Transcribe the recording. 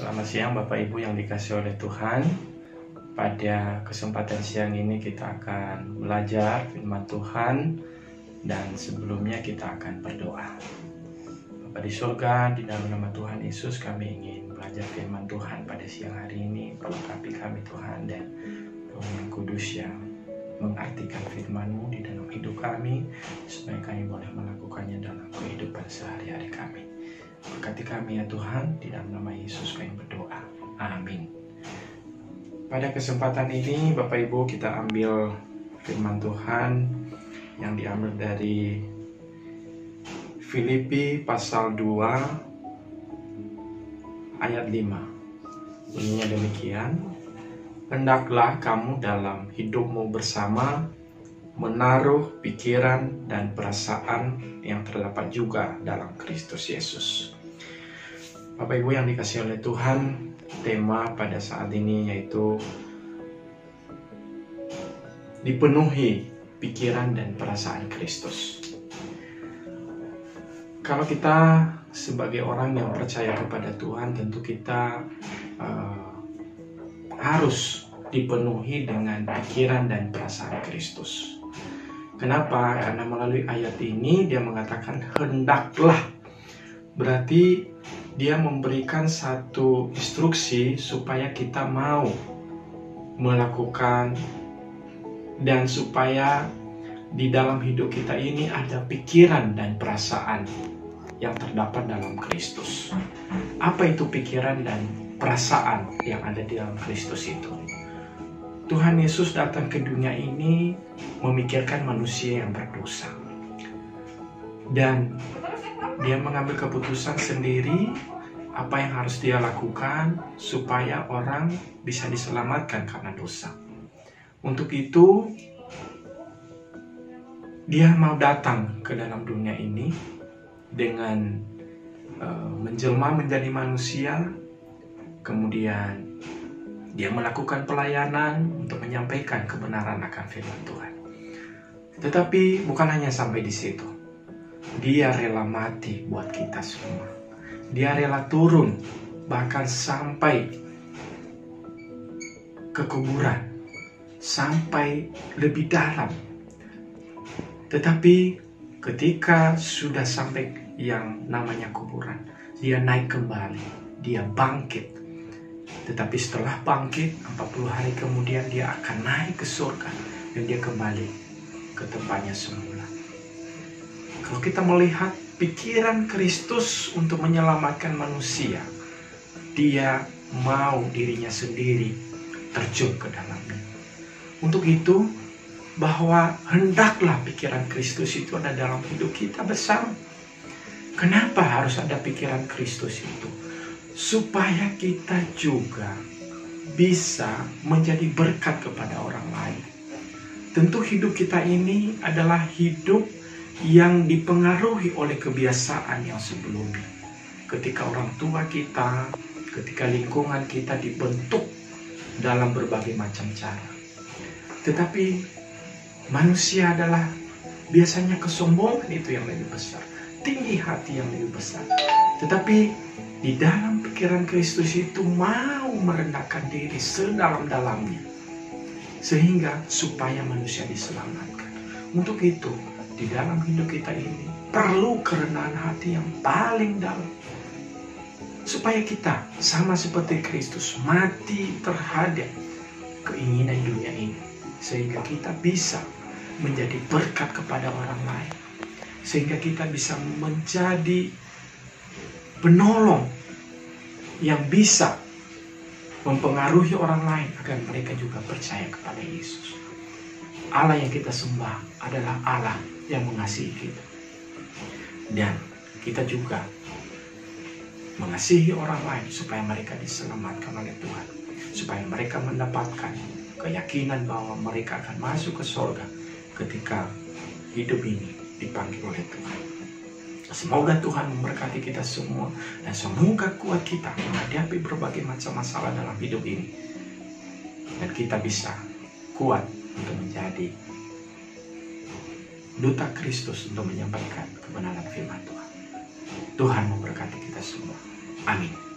Selamat siang Bapak Ibu yang dikasihi oleh Tuhan. Pada kesempatan siang ini kita akan belajar firman Tuhan, dan sebelumnya kita akan berdoa. Bapa di surga, di dalam nama Tuhan Yesus kami ingin belajar firman Tuhan pada siang hari ini. Berkati kami Tuhan, dan Roh yang Kudus yang mengartikan firman-Mu di dalam hidup kami, supaya kami boleh melakukannya dalam kehidupan sehari-hari kami. Berkati kami ya Tuhan, di dalam nama Yesus kami berdoa. Amin. Pada kesempatan ini Bapak Ibu kita ambil firman Tuhan yang diambil dari Filipi pasal 2 ayat 5. Bunyinya demikian: hendaklah kamu dalam hidupmu bersama menaruh pikiran dan perasaan yang terdapat juga dalam Kristus Yesus. Bapak Ibu yang dikasihi oleh Tuhan, tema pada saat ini yaitu dipenuhi pikiran dan perasaan Kristus. Kalau kita sebagai orang yang percaya kepada Tuhan, tentu kita harus dipenuhi dengan pikiran dan perasaan Kristus. Kenapa? Karena melalui ayat ini dia mengatakan hendaklah. Berarti dia memberikan satu instruksi supaya kita mau melakukan, dan supaya di dalam hidup kita ini ada pikiran dan perasaan yang terdapat dalam Kristus. Apa itu pikiran dan perasaan yang ada di dalam Kristus itu? Tuhan Yesus datang ke dunia ini memikirkan manusia yang berdosa, dan dia mengambil keputusan sendiri apa yang harus dia lakukan supaya orang bisa diselamatkan karena dosa. Untuk itu dia mau datang ke dalam dunia ini dengan menjelma menjadi manusia. Kemudian dia melakukan pelayanan untuk menyampaikan kebenaran akan firman Tuhan. Tetapi bukan hanya sampai di situ. Dia rela mati buat kita semua. Dia rela turun bahkan sampai ke kuburan, sampai lebih dalam. Tetapi ketika sudah sampai yang namanya kuburan, dia naik kembali, dia bangkit. Tetapi setelah bangkit 40 hari kemudian dia akan naik ke surga, dan dia kembali ke tempatnya semula. Kalau kita melihat pikiran Kristus untuk menyelamatkan manusia, dia mau dirinya sendiri terjun ke dalamnya. Untuk itu, bahwa hendaklah pikiran Kristus itu ada dalam hidup kita bersama. Kenapa harus ada pikiran Kristus itu? Supaya kita juga bisa menjadi berkat kepada orang lain. Tentu hidup kita ini adalah hidup yang dipengaruhi oleh kebiasaan yang sebelumnya. Ketika orang tua kita, ketika lingkungan kita dibentuk dalam berbagai macam cara. Tetapi manusia adalah biasanya kesombongan itu yang lebih besar, tinggi hati yang lebih besar. Tetapi di dalam pikiran Kristus itu mau merendahkan diri sedalam-dalamnya, sehingga supaya manusia diselamatkan. Untuk itu, di dalam hidup kita ini perlu kerendahan hati yang paling dalam, supaya kita sama seperti Kristus mati terhadap keinginan dunia ini, sehingga kita bisa menjadi berkat kepada orang lain, sehingga kita bisa menjadi penolong yang bisa mempengaruhi orang lain agar mereka juga percaya kepada Yesus. Allah yang kita sembah adalah Allah yang mengasihi kita, dan kita juga mengasihi orang lain supaya mereka diselamatkan oleh Tuhan, supaya mereka mendapatkan keyakinan bahwa mereka akan masuk ke surga ketika hidup ini dipanggil oleh Tuhan. Semoga Tuhan memberkati kita semua, dan semoga kuat kita menghadapi berbagai macam masalah dalam hidup ini, dan kita bisa kuat untuk menjadi duta Kristus untuk menyampaikan kebenaran firman Tuhan. Tuhan memberkati kita semua. Amin.